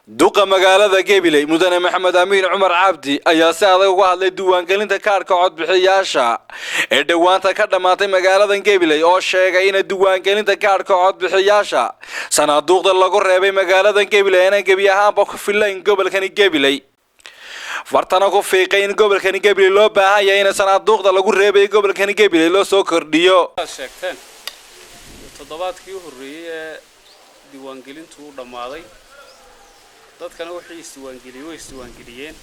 duqa magaalada Gabiley mudane Maxamed Amiin Cumar Cabdi ayaa si adag uga hadlay diiwaangelinta kaarka codbixiyaasha ee dhawaanta ka dhamaatay magaalada Gabiley oo sheegay in diiwaangelinta kaarka codbixiyaasha sanaaduuqda lagu reebay magaalada Gabiley inay gebi ahaanba ku filayn gobolkani Gabiley fartana ku fiiqay in gobolkani Gabiley loo baahan yahay in sanaaduuqda lagu reebay gobolkani Gabiley loo soo kordhiyo sheegteen toddobaadkii u horeeyay diiwaangelintu u dhamaaday dadkana waxay isdiiwaangeliyeen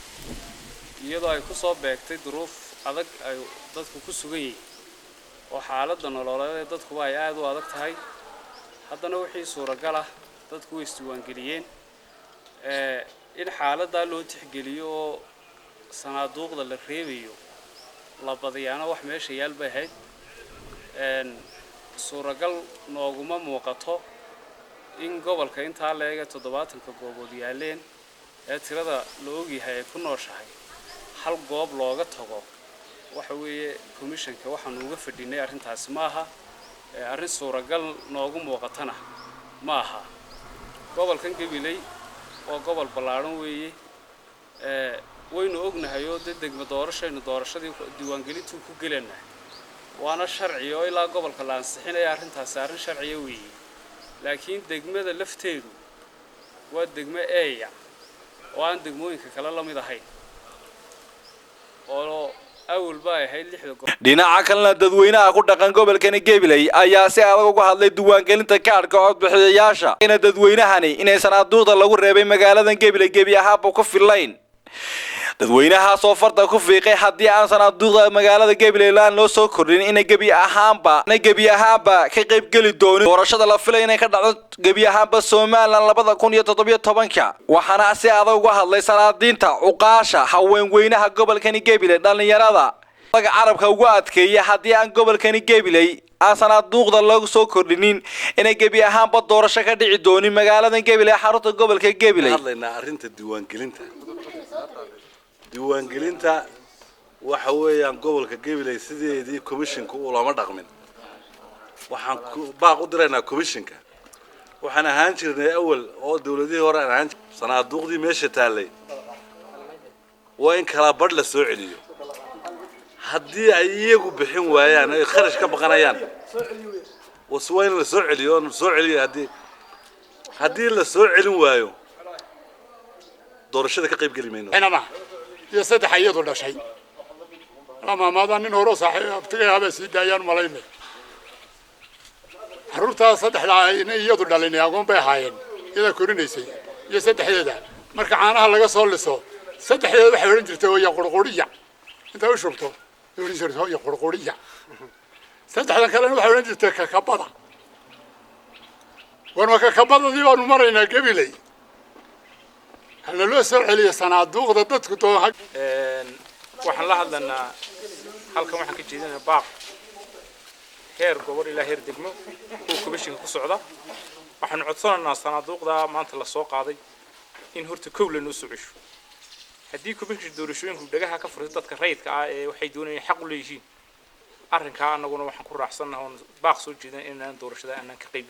iyadoo ay ku soo beegtay duruuf adag ay dadku ku sugan yihiin oo xaaladda nololeed ee dadku ay aad u adag tahay haddana wixii suuragal ah dadku way isdiiwaangeliyeen in xaaladda loo tixgeliyo oo sanaaduuqda la reebayo la badiyaana wax meesha yaal bay ahayd suuragal nooguma muuqato in gobolka inta la eega 70 goobood yaaleen ee tirada la og yahay ku nooshahay hal goob looga tago waxa weeye commissionka waxaan uga fadhinay arintaas maaha arin suuragal noogu muuqatana maaha gobolkan Gabiley oo gobol ballaaran weeye waynu ognahay oo degmo doorashadii diiwaangelintu ku galeenay waana sharci oo ilaa gobolka la ansixinay arintaas arin sharci weeye laakiin degmada lafteedu waa degmo eeya oo aan degmooyinka kala la mid ahayn oo awal baa ahayd 6 goob dhinaca kalena dadweynaha ku dhaqan gobolkani Gabiley ayaa si adag uga hadlay diiwaangelinta kaarka codbixiyaasha in dadweynahani inay sanaaduuqda lagu reebay magaalada Gabiley gebi ahaanba ku filayn dadweynaha soo farta ku fiiqay hadii aan sanaaduuqda magaalada Gabiley laan loo soo kordhin in gebi ahaanba ka qayb gali doonin doorashada la filay inay ka dhacdo gebi ahaanba Soomaaliland 2017 waxaana si adag uga hadlay salaadiinta uqaasha haweenweynaha gobolkani Gabiley dhalinyarada laga carabka ugu adkeeyay hadii aan gobolkani Gabiley aan sanaaduuqda lagu soo kordhinin inay gebi ahaanba doorasho ka dhici doonin magaalada Gabiley xarunta gobolka Gabiley hadlayna arinta diiwaangelinta waxa weeyaan gobolka Gabiley sideedii commissionka uu lama dhaqmin waxaan baaq u direynaa commissionka waxaan ahaan jirnay awal oo dawladii hore aan sanaaduuqdii meesha taalay waa in kala badh la soo celiyo haddii ay iyagu bixin waayaan ay kharash ka baqanayaan wasweyn la soo celiyo haddii la soo celin waayo doorashada ka qayb gali mayno يا سيد حياته ولا شيء لما ما ظن إنه روح صحيح بتجي هذا سيد ديان ملايين حرورتها صدق لا يدور دلني أقوم بهاين إذا كورني سي يا سيد حياته مركع عنها لقى صار لسه سيد حياته حيرن جرته يا قرقورية أنت وش شربته يقول جرته يا قرقورية سيد حياته كلامه حيرن جرته كبضة وأنا كبضة دي وأنا مرينا قبلي هل لو سرع لي صنادوق ضدك تو حق waxaan la hadlanaa halkan waxaan ka jeedinaa baaq heer gobol ilaa heer degmo oo commission ku socda waxaan codsanaynaa sanaaduuqda maanta la soo qaaday in horta kowlan u socosho hadii commission doorashooyinku dhagaha ka furtay dadka rayidka ah ee waxay doonayaan xaq u leeyihiin arrinka anaguna waxaan ku raacsanahay baaq soo jeedin inaan doorashada aanan ka qayb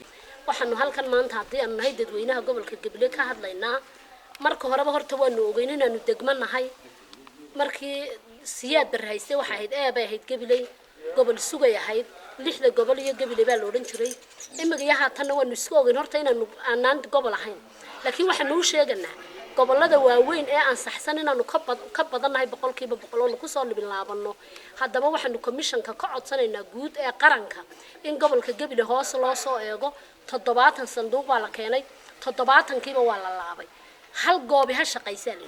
waxaanu halkan maanta hadii aan nahay dadweynaha gobolka Gabiley ka hadlaynaa marka horeba horta waanu ogeyn inaanu degmanahay markii siyaad barhaysay waxa ahayd ahayd Gabiley gobol sugay ahayd 6 gobol iyo Gabiley baa la oran jiray imagayaha tan waanu isku ogeyn horta inaanu aanan gobol ahayn laakiin waxaanu u sheeganaa gobolada waaweyn ee aan saxsan inaanu ka badanahay 100% oo ku soo bilaabano haddaba waxaanu commissionka ka codsanaynaa guud ee qaranka in gobolka Gabiley hoos loo soo eego 70 sanduuq baa la keenay 70kiiba waa la laabay hal goob ha shaqaysan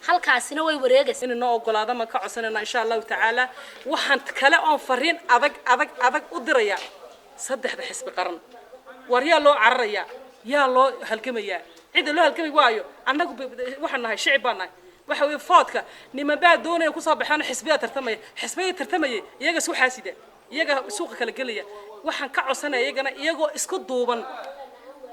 halkaasina way wareegaysaa in noo ogolaado ma ka codsanayna insha Allah taala waxaan kale oo fariin adag u diraya saddexda xisbi qaran wariyaa loo cararaya yaa loo halgamaya cid loo halgamay waayo annagu waxaan nahay shicib baan nahay waxa weey foodka nima baa doonaya ku soo baxaan xisbiya tartamaya iyaga isku xaasida iyaga suuqa kala galaya waxaan ka codsanaya iyagana iyagoo isku duuban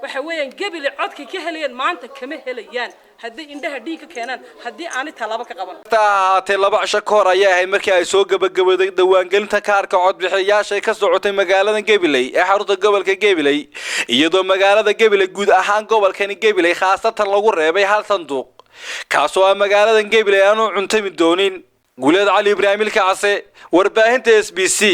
waxa weeyaan gebile codka ka helayaan maanta kama helayaan haddii indhaha dhiig ka keenaan haddii aan talaabo ka qaban taatay laba cisho ka hor ayaa ahayd markii ay soo gabagabooday diiwaangelinta kaarka codbixiyayaasha ka socotay magaalada Gabiley ee xarunta gobolka Gabiley iyadoo magaalada Gabiley guud ahaan gobolkani Gabiley khaasatan lagu reebay hal sanduuq kaasoo ah magaalada Gabiley aanu cuntami doonin Guleed Cali Ibraahim Ilkaase warbaahinta SBC